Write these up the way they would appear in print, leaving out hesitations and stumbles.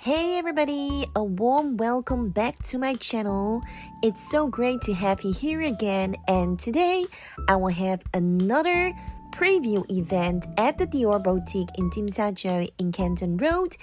Hey everybody, a warm welcome back to my channel. It's so great to have you here again, and today I will have another preview event at the Dior boutique in Tsim Sha Tsui in Canton Road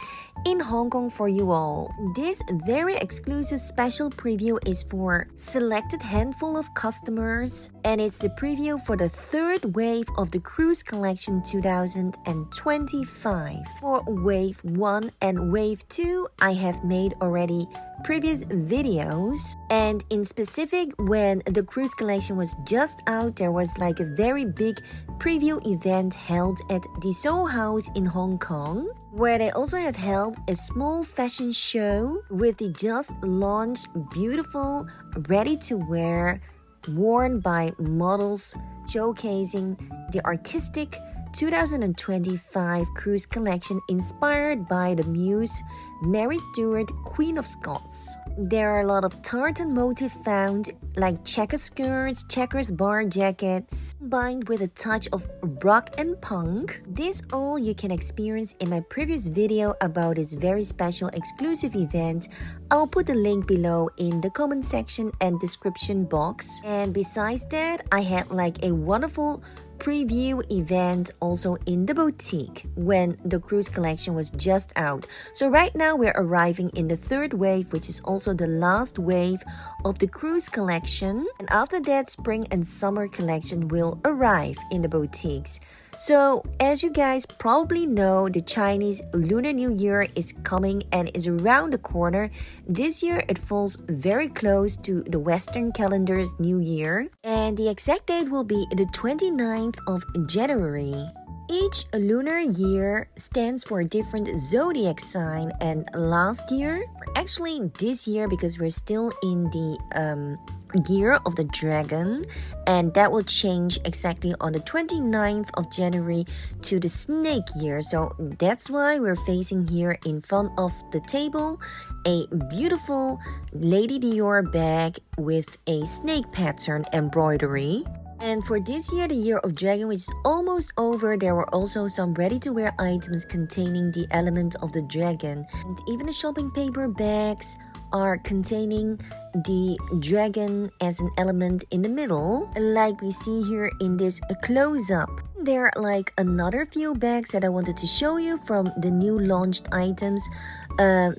in Hong Kong for you all. This very exclusive special preview is for selected handful of customers, and it's the preview for the third wave of the cruise collection 2025. For wave 1 and wave 2, I have made already previous videos, and in specific when the cruise collection was just out, there was like a very big preview event held at the Soho House in Hong Kong, where they also have held a small fashion show with the just launched beautiful ready-to-wear worn by models showcasing the artistic 2025 cruise collection inspired by the muse Mary Stuart, Queen of Scots. There are a lot of tartan motif found, like checker skirts, checkers bar jackets, combined with a touch of rock and punk. This all you can experience in my previous video about this very special exclusive event. I'll put the link below in the comment section and description box. And besides that, I had like a wonderful preview event also in the boutique when the cruise collection was just out. So right now we're arriving in the third wave, which is also the last wave of the cruise collection, and after that spring and summer collection will arrive in the boutiques. So as you guys probably know, the Chinese Lunar New Year is coming and is around the corner. This year it falls very close to the Western calendar's New Year, and the exact date will be the 29th of January. Each lunar year stands for a different zodiac sign, and last year, actually this year, because we're still in the year of the dragon, and that will change exactly on the 29th of January to the snake year. So that's why we're facing here in front of the table a beautiful Lady Dior bag with a snake pattern embroidery. And for this year, the Year of Dragon, which is almost over, there were also some ready-to-wear items containing the element of the dragon. And even the shopping paper bags are containing the dragon as an element in the middle, like we see here in this close-up. There are like another few bags that I wanted to show you from the new launched items.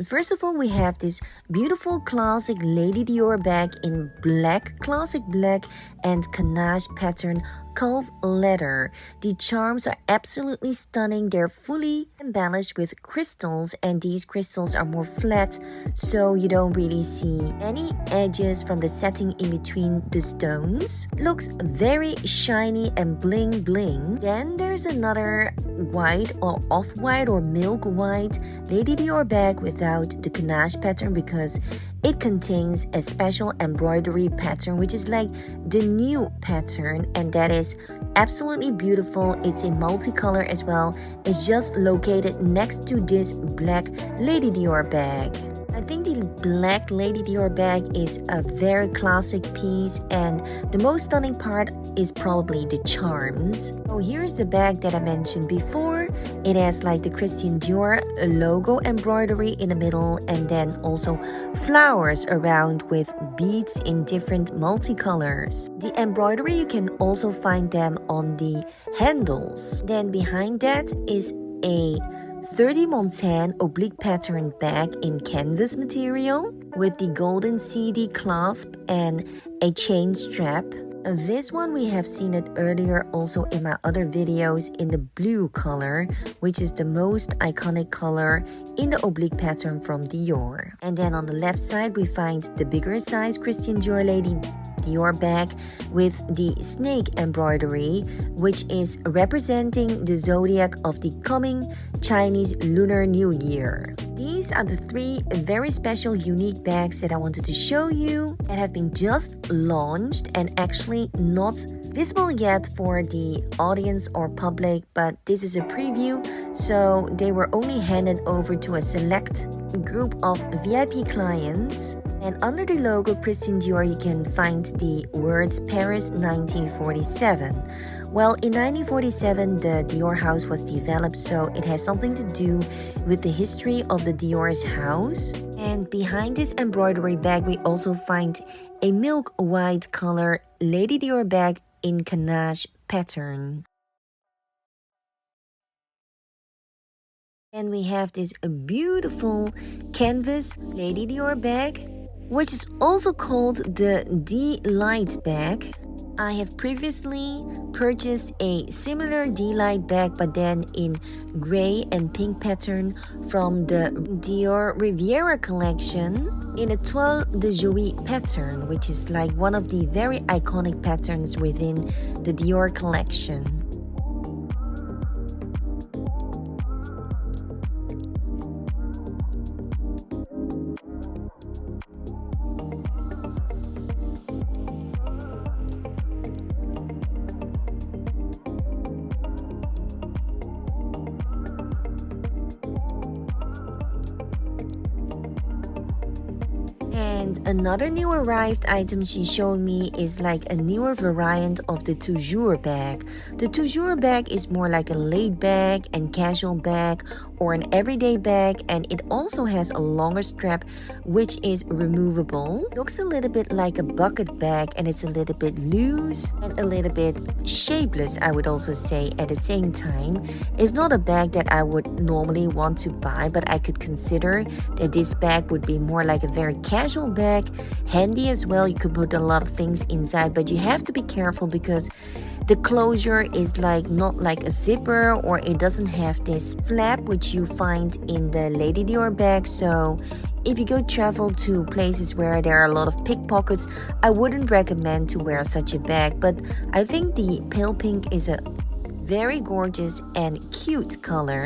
First of all, we have this beautiful classic Lady Dior bag in black, classic black and ganache pattern calf leather. The charms are absolutely stunning. They're fully embellished with crystals, and these crystals are more flat, so you don't really see any edges from the setting in between the stones. It looks very shiny and bling bling. Then there's another white or off-white or milk white Lady Dior bag without the ganache pattern, because it contains a special embroidery pattern, which is like the new pattern, and that is absolutely beautiful. It's in multicolor as well. It's just located next to this black Lady Dior bag. I think the black Lady Dior bag is a very classic piece, and the most stunning part is probably the charms. So here's the bag that I mentioned before. It has like the Christian Dior logo embroidery in the middle, and then also flowers around with beads in different multicolors. The embroidery, you can also find them on the handles. Then behind that is a 30 Montane oblique pattern bag in canvas material with the golden CD clasp and a chain strap. This one we have seen it earlier also in my other videos in the blue color, which is the most iconic color in the oblique pattern from Dior. And then on the left side we find the bigger size Christian Dior Lady Dior bag with the snake embroidery, which is representing the zodiac of the coming Chinese Lunar New Year. These are the three very special unique bags that I wanted to show you that have been just launched and actually not visible yet for the audience or public, but this is a preview, so they were only handed over to a select group of VIP clients. And under the logo Christian Dior, you can find the words Paris 1947. Well, in 1947, the Dior house was developed, so it has something to do with the history of the Dior's house. And behind this embroidery bag, we also find a milk white color Lady Dior bag in ganache pattern. And we have this beautiful canvas Lady Dior bag, which is also called the D-Light bag. I have previously purchased a similar D-Light bag, but then in gray and pink pattern from the Dior Riviera collection in a Toile de Jouy pattern, which is like one of the very iconic patterns within the Dior collection. And another new arrived item she showed me is like a newer variant of the Toujours bag. The Toujours bag is more like a laid bag and casual bag or an everyday bag, and it also has a longer strap which is removable. Looks a little bit like a bucket bag, and it's a little bit loose and a little bit shapeless, I would also say at the same time. It's not a bag that I would normally want to buy, but I could consider that this bag would be more like a very casual bag, handy as well. You could put a lot of things inside, but you have to be careful because the closure is like not like a zipper, or it doesn't have this flap which you find in the Lady Dior bag. So if you go travel to places where there are a lot of pickpockets, I wouldn't recommend to wear such a bag. But I think the pale pink is a very gorgeous and cute color,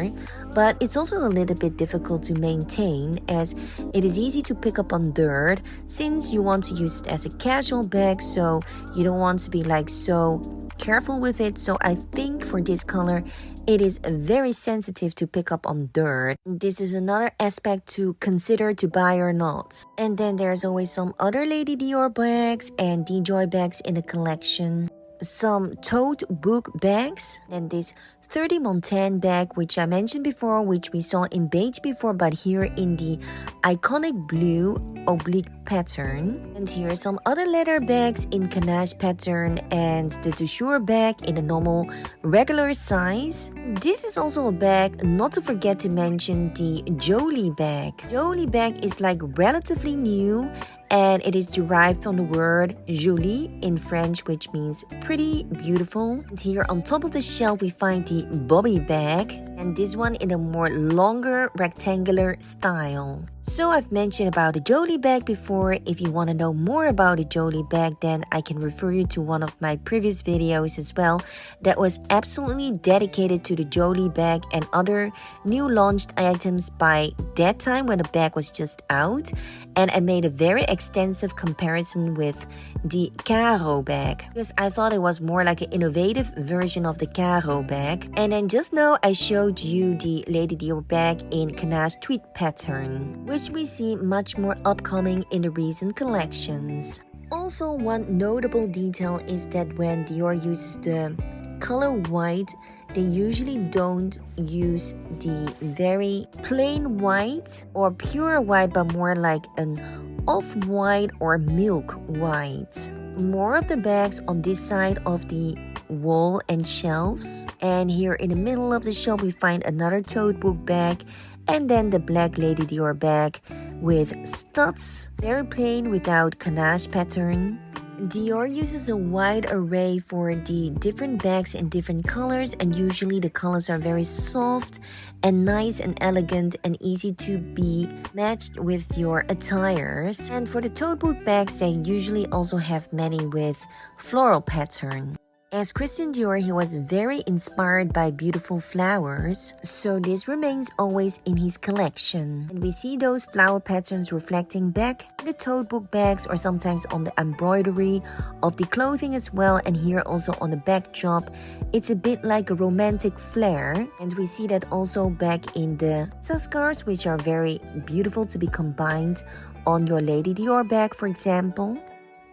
but it's also a little bit difficult to maintain as it is easy to pick up on dirt since you want to use it as a casual bag, so you don't want to be like so careful with it. So I think for this color it is very sensitive to pick up on dirt. This is another aspect to consider to buy or not. And then there's always some other Lady Dior bags and DJoy bags in the collection. Some tote book bags, and this 30 Montaigne bag which I mentioned before, which we saw in beige before, but here in the iconic blue oblique pattern. And here are some other leather bags in ganache pattern and the Toujours bag in a normal regular size. This is also a bag, not to forget to mention the Jolie bag. Jolie bag is like relatively new, and it is derived from the word jolie in French, which means pretty, beautiful. And here on top of the shelf we find the Bobby bag, and this one in a more longer rectangular style. So I've mentioned about the Jolie bag before. If you want to know more about the Jolie bag, then I can refer you to one of my previous videos as well that was absolutely dedicated to the Jolie bag and other new launched items by that time when the bag was just out. And I made a very extensive comparison with the Caro bag because I thought it was more like an innovative version of the Caro bag. And then just now I showed you the Lady Dior bag in ganache tweed pattern, which we see much more upcoming in the recent collections. Also, one notable detail is that when Dior uses the color white, they usually don't use the very plain white or pure white, but more like an off-white or milk white. More of the bags on this side of the wall and shelves, and here in the middle of the shelf we find another tote book bag, and then the black Lady Dior bag with studs, very plain without ganache pattern. Dior uses a wide array for the different bags in different colors, and usually the colors are very soft and nice and elegant and easy to be matched with your attires. And for the tote boot bags, they usually also have many with floral pattern. As Christian Dior, he was very inspired by beautiful flowers, so this remains always in his collection. And we see those flower patterns reflecting back in the tote book bags or sometimes on the embroidery of the clothing as well. And here also on the backdrop, it's a bit like a romantic flair. And we see that also back in the scarves, which are very beautiful to be combined on your Lady Dior bag, for example.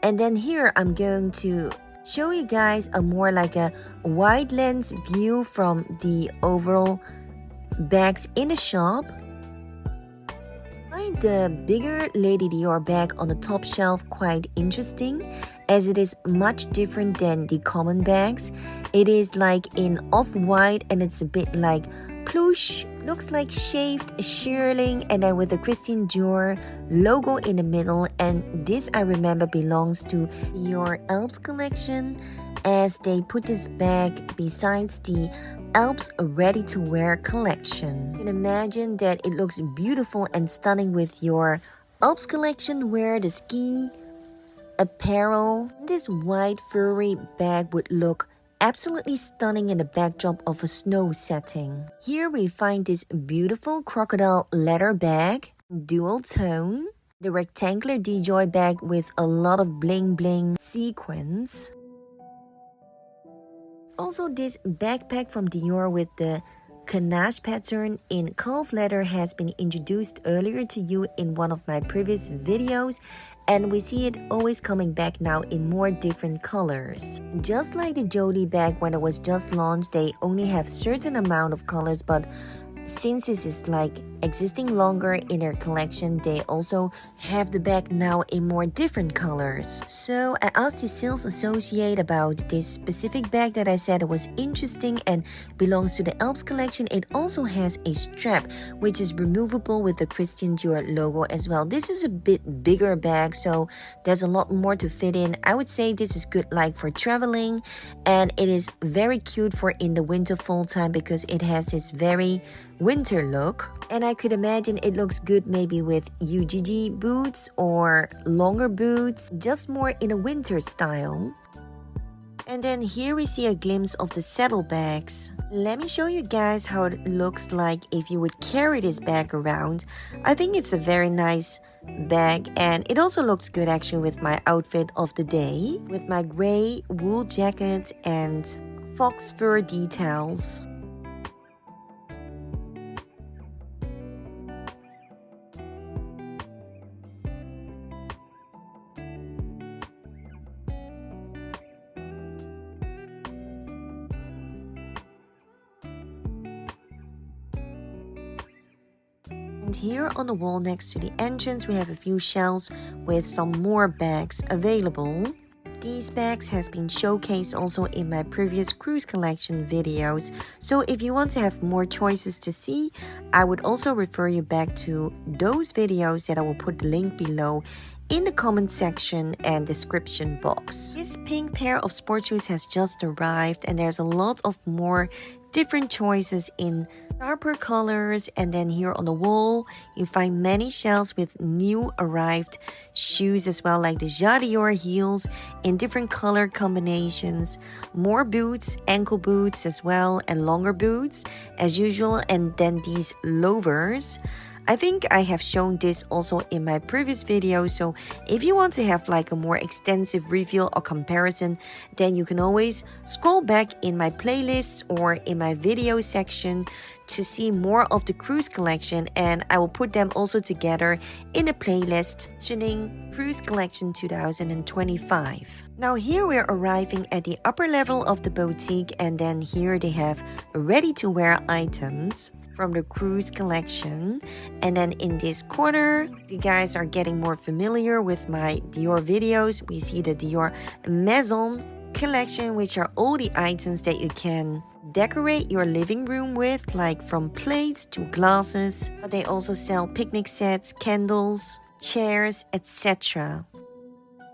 And then here I'm going to show you guys a more like a wide lens view from the overall bags in the shop. I find the bigger Lady Dior bag on the top shelf quite interesting, as it is much different than the common bags. It is like in off-white and it's a bit like plush, looks like shaved shearling, and then with the Christian Dior logo in the middle. And this I remember belongs to your Alps collection, as they put this bag besides the Alps ready-to-wear collection. You can imagine that it looks beautiful and stunning with your Alps collection, where the ski apparel. This white furry bag would look absolutely stunning in the backdrop of a snow setting. Here we find this beautiful crocodile leather bag, dual tone, the rectangular DJoy bag with a lot of bling bling sequins. Also, this backpack from Dior with the ganache pattern in calf leather has been introduced earlier to you in one of my previous videos, and we see it always coming back now in more different colors. Just like the Jodie bag when it was just launched, they only have certain amount of colors, but since this is like existing longer in their collection, they also have the bag now in more different colors. So I asked the sales associate about this specific bag that I said was interesting and belongs to the Alps collection. It also has a strap which is removable with the Christian Dior logo as well. This is a bit bigger bag, so there's a lot more to fit in. I would say this is good like for traveling, and it is very cute for in the winter fall time because it has this very winter look. And I could imagine it looks good maybe with UGG boots or longer boots, just more in a winter style. And then here we see a glimpse of the saddle bags. Let me show you guys how it looks like if you would carry this bag around. I think it's a very nice bag, and it also looks good actually with my outfit of the day, with my gray wool jacket and fox fur details. And here on the wall next to the entrance, we have a few shelves with some more bags available. These bags has been showcased also in my previous cruise collection videos. So if you want to have more choices to see, I would also refer you back to those videos that I will put the link below in the comment section and description box. This pink pair of sports shoes has just arrived, and there's a lot of more different choices in sharper colors. And then here on the wall you find many shelves with new arrived shoes as well, like the Dior heels in different color combinations, more boots, ankle boots as well, and longer boots as usual, and then these loafers. I think I have shown this also in my previous video, so if you want to have like a more extensive review or comparison, then you can always scroll back in my playlists or in my video section to see more of the cruise collection, and I will put them also together in a playlist mentioning Cruise Collection 2025. Now here we're arriving at the upper level of the boutique, and then here they have ready-to-wear items from the cruise collection. And then in this corner, if you guys are getting more familiar with my Dior videos, we see the Dior Maison collection, which are all the items that you can decorate your living room with, like from plates to glasses. But they also sell picnic sets, candles, chairs, etc.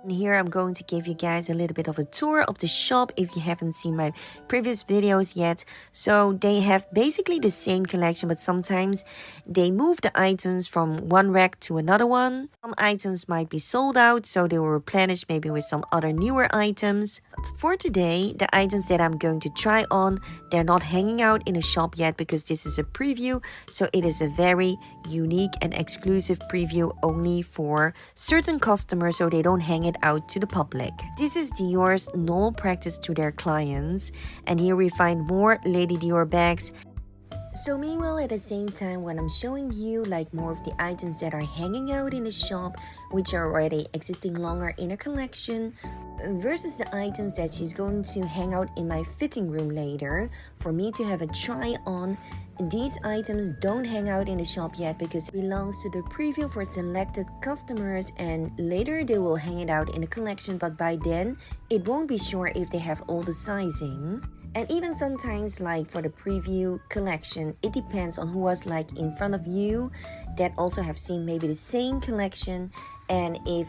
And here I'm going to give you guys a little bit of a tour of the shop if you haven't seen my previous videos yet. So they have basically the same collection, but sometimes they move the items from one rack to another one. Some items might be sold out, so they will replenish maybe with some other newer items. But for today, the items that I'm going to try on, they're not hanging out in a shop yet because this is a preview. So it is a very unique and exclusive preview only for certain customers, so they don't hang it out to the public. This is Dior's normal practice to their clients, and here we find more Lady Dior bags. So meanwhile, at the same time, when I'm showing you like more of the items that are hanging out in the shop, which are already existing longer in a collection, versus the items that she's going to hang out in my fitting room later for me to have a try on. These items don't hang out in the shop yet because it belongs to the preview for selected customers, and later they will hang it out in the collection, but by then it won't be sure if they have all the sizing. And even sometimes, like for the preview collection, it depends on who was like in front of you that also have seen maybe the same collection, and if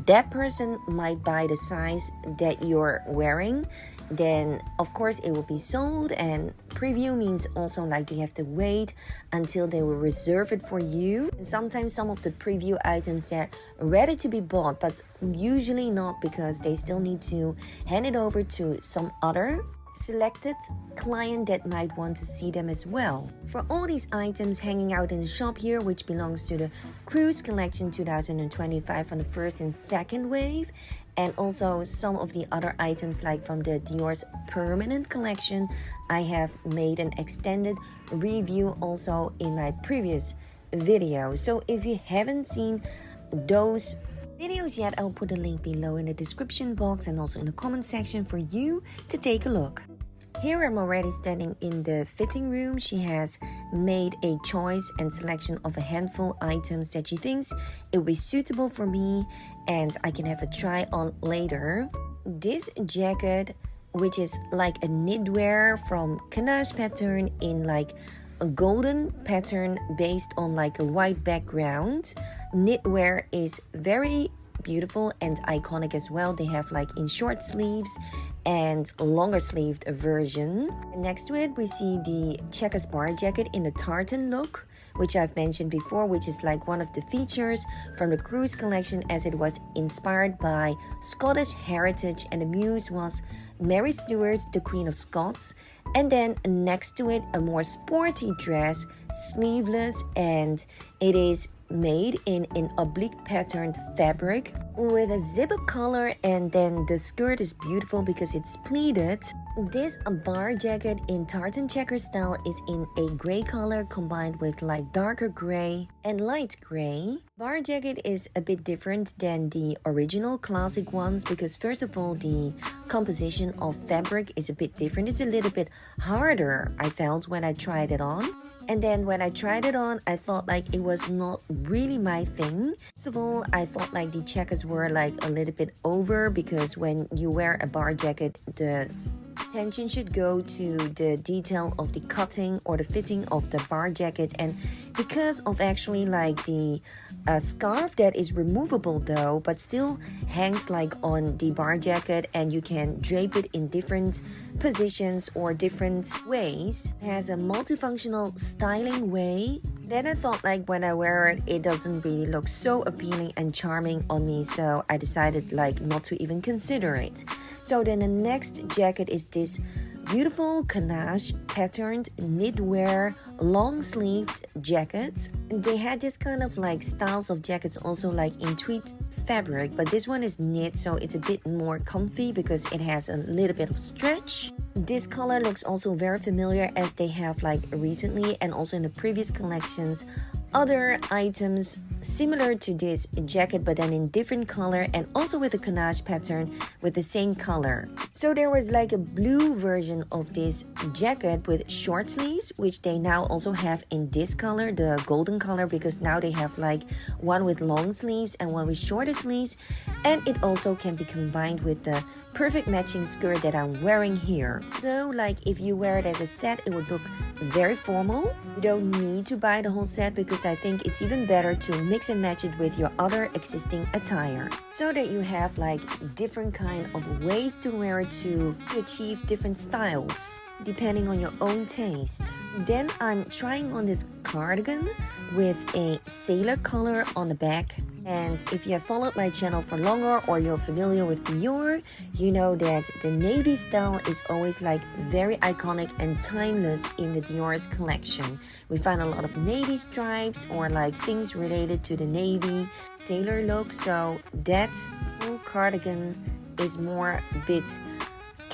that person might buy the size that you're wearing, then of course it will be sold. And preview means also like you have to wait until they will reserve it for you. And sometimes some of the preview items they're ready to be bought, but usually not, because they still need to hand it over to some other selected client that might want to see them as well. For all these items hanging out in the shop here, which belongs to the Cruise Collection 2025 on the first and second wave, and also some of the other items like from the Dior's permanent collection, I have made an extended review also in my previous video. So if you haven't seen those videos yet, I'll put a link below in the description box and also in the comment section for you to take a look. Here I'm already standing in the fitting room. She has made a choice and selection of a handful items that she thinks it will be suitable for me and I can have a try on later. This jacket, which is like a knitwear from Canache pattern in like a golden pattern based on like a white background. Knitwear is very beautiful and iconic as well. They have like in short sleeves and longer sleeved version. And next to it we see the checkers bar jacket in the tartan look, which I've mentioned before, which is like one of the features from the Cruise collection, as it was inspired by Scottish heritage and the muse was Mary Stuart, the Queen of Scots. And then next to it, a more sporty dress, sleeveless, and it is made in an oblique patterned fabric with a zip-up collar, and then the skirt is beautiful because it's pleated. This bar jacket in tartan checker style is in a gray color combined with like darker gray and light gray. Bar jacket is a bit different than the original classic ones because first of all the composition of fabric is a bit different. It's a little bit harder, I felt, when I tried it on. And then when I tried it on, I thought like it was not really my thing. First of all, I thought like the checkers were like a little bit over, because when you wear a bar jacket, the attention should go to the detail of the cutting or the fitting of the bar jacket. And because of actually like the scarf that is removable though, but still hangs like on the bar jacket, and you can drape it in different positions or different ways. It has a multifunctional styling way. Then I thought like when I wear it, it doesn't really look so appealing and charming on me, so I decided like not to even consider it. So then the next jacket is this beautiful Canache patterned knitwear long-sleeved jacket. They had this kind of like styles of jackets also like in tweed fabric, but this one is knit, so it's a bit more comfy because it has a little bit of stretch. This color looks also very familiar, as they have like recently and also in the previous collections other items similar to this jacket, but then in different color and also with a Canache pattern with the same color. So there was like a blue version of this jacket with short sleeves, which they now also have in this color, the golden color, because now they have like one with long sleeves and one with shorter sleeves, and it also can be combined with the perfect matching skirt that I'm wearing here. Though like if you wear it as a set, it would look very formal. You don't need to buy the whole set because I think it's even better to mix and match it with your other existing attire, so that you have like different kind of ways to wear it to achieve different styles depending on your own taste. Then I'm trying on this cardigan with a sailor color on the back. And if you have followed my channel for longer or you're familiar with Dior, you know that the navy style is always like very iconic and timeless in the Dior's collection. We find a lot of navy stripes or like things related to the navy sailor look, so that cardigan is more a bit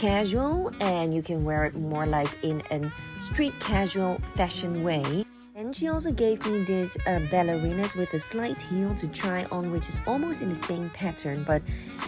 casual and you can wear it more like in a street casual fashion way. And she also gave me this ballerinas with a slight heel to try on, which is almost in the same pattern, but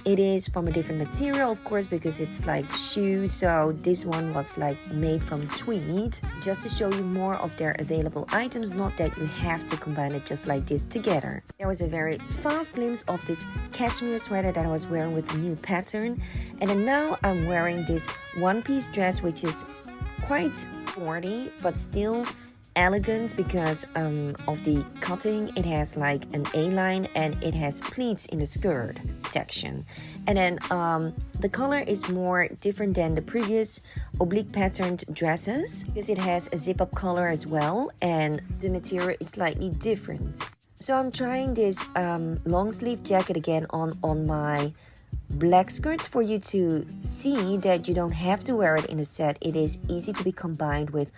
it is from a different material, of course, because it's like shoes. So this one was like made from tweed, just to show you more of their available items, not that you have to combine it just like this together. There was a very fast glimpse of this cashmere sweater that I was wearing with a new pattern, and then now I'm wearing this one-piece dress, which is quite sporty but still elegant because of the cutting. It has like an A-line and it has pleats in the skirt section, and then the color is more different than the previous oblique patterned dresses because it has a zip-up color as well, and the material is slightly different. So I'm trying this long sleeve jacket again on my black skirt for you to see that you don't have to wear it in a set. It is easy to be combined with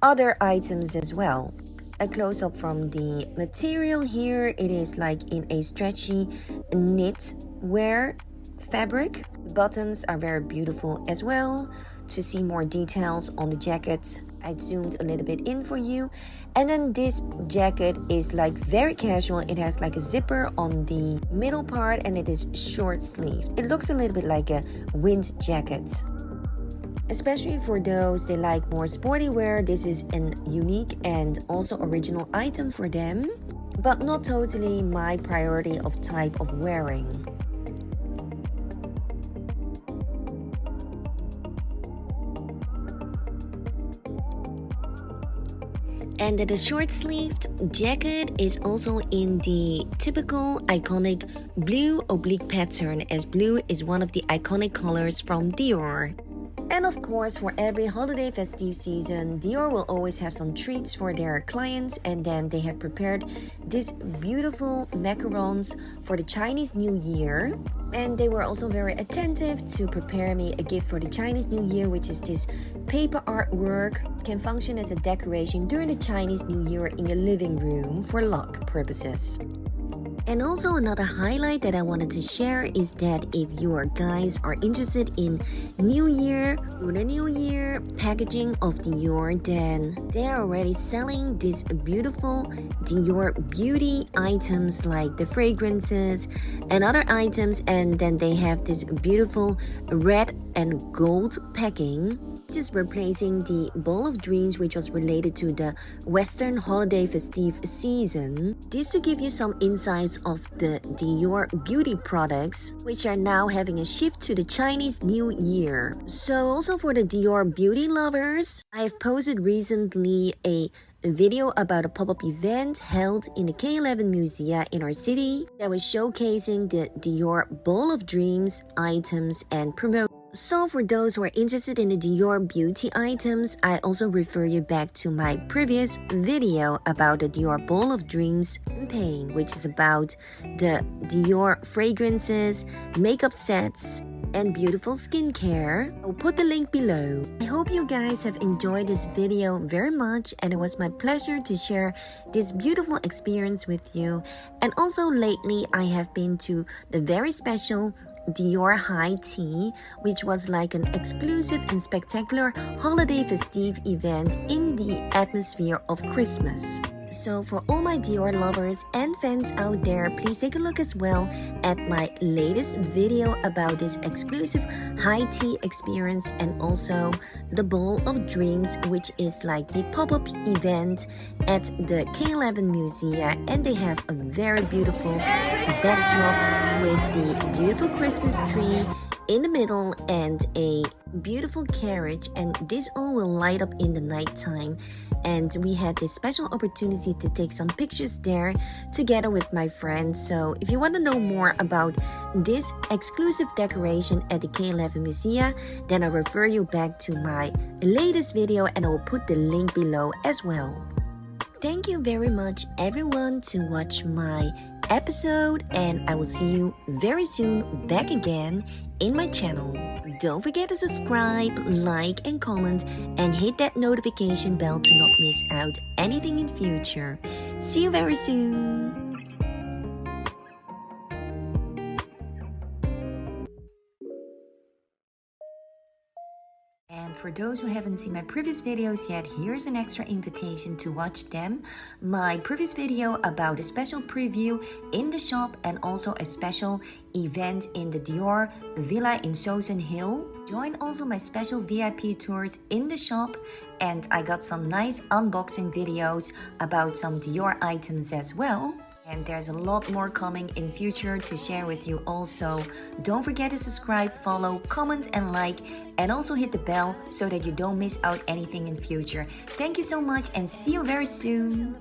other items as well. A close-up from the material here. It is like in a stretchy knit wear fabric. The buttons are very beautiful as well. To see more details on the jacket, I zoomed a little bit in for you. And then this jacket is like very casual. It has like a zipper on the middle part and it is short sleeved. It looks a little bit like a wind jacket. Especially for those they like more sporty wear, this is an unique and also original item for them, but not totally my priority of type of wearing. And the short-sleeved jacket is also in the typical iconic blue oblique pattern, as blue is one of the iconic colors from Dior. And of course, for every holiday festive season, Dior will always have some treats for their clients, and then they have prepared these beautiful macarons for the Chinese New Year. And they were also very attentive to prepare me a gift for the Chinese New Year, which is this paper artwork. Can function as a decoration during the Chinese New Year in your living room for luck purposes. And also another highlight that I wanted to share is that if you guys are interested in New Year, Lunar New Year packaging of Dior, then they are already selling these beautiful Dior beauty items like the fragrances and other items, and then they have this beautiful red and gold packing, just replacing the Ball of Dreams, which was related to the Western holiday festive season. This to give you some insights of the Dior beauty products, which are now having a shift to the Chinese New Year. So also for the Dior beauty lovers, I've posted recently a video about a pop-up event held in the K11 Museum in our city that was showcasing the Dior Ball of Dreams items and promote. So for those who are interested in the Dior beauty items, I also refer you back to my previous video about the Dior Ball of Dreams campaign, which is about the Dior fragrances, makeup sets, and beautiful skincare. I'll put the link below. I hope you guys have enjoyed this video very much, and it was my pleasure to share this beautiful experience with you. And also lately I have been to the very special Dior High Tea, which was like an exclusive and spectacular holiday festive event in the atmosphere of Christmas. So for all my Dior lovers and fans out there, please take a look as well at my latest video about this exclusive high tea experience, and also the Ball of Dreams, which is like the pop-up event at the K11 Museum, and they have a very beautiful backdrop with the beautiful Christmas tree in the middle and a beautiful carriage, and this all will light up in the nighttime. And we had this special opportunity to take some pictures there together with my friends. So if you want to know more about this exclusive decoration at the K11 Museum, then I refer you back to my latest video, and I will put the link below as well. Thank you very much everyone to watch my episode, and I will see you very soon back again in my channel. Don't forget to subscribe, like, and comment, and hit that notification bell to not miss out anything in future. See you very soon. For those who haven't seen my previous videos yet, here's an extra invitation to watch them. My previous video about a special preview in the shop and also a special event in the Dior Villa in Sosen Hill. Join also my special VIP tours in the shop, and I got some nice unboxing videos about some Dior items as well. And there's a lot more coming in future to share with you also. Don't forget to subscribe, follow, comment and like, and also hit the bell so that you don't miss out anything in future. Thank you so much and see you very soon.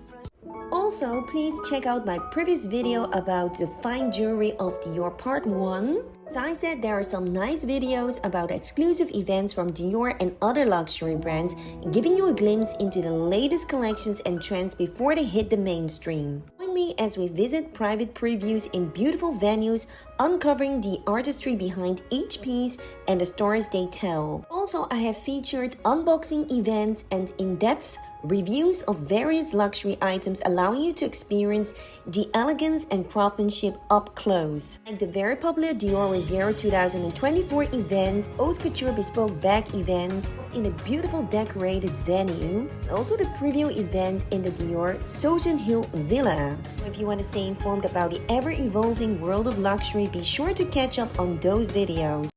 Also, please check out my previous video about the fine jewelry of Dior Part 1. As I said, there are some nice videos about exclusive events from Dior and other luxury brands, giving you a glimpse into the latest collections and trends before they hit the mainstream. Join me as we visit private previews in beautiful venues, uncovering the artistry behind each piece and the stories they tell. Also, I have featured unboxing events and in-depth reviews of various luxury items, allowing you to experience the elegance and craftsmanship up close. Like the very popular Dior Riviera 2024 event, Haute Couture Bespoke Bag event in a beautiful decorated venue, and also the preview event in the Dior Sosen Hill Villa. If you want to stay informed about the ever-evolving world of luxury, be sure to catch up on those videos.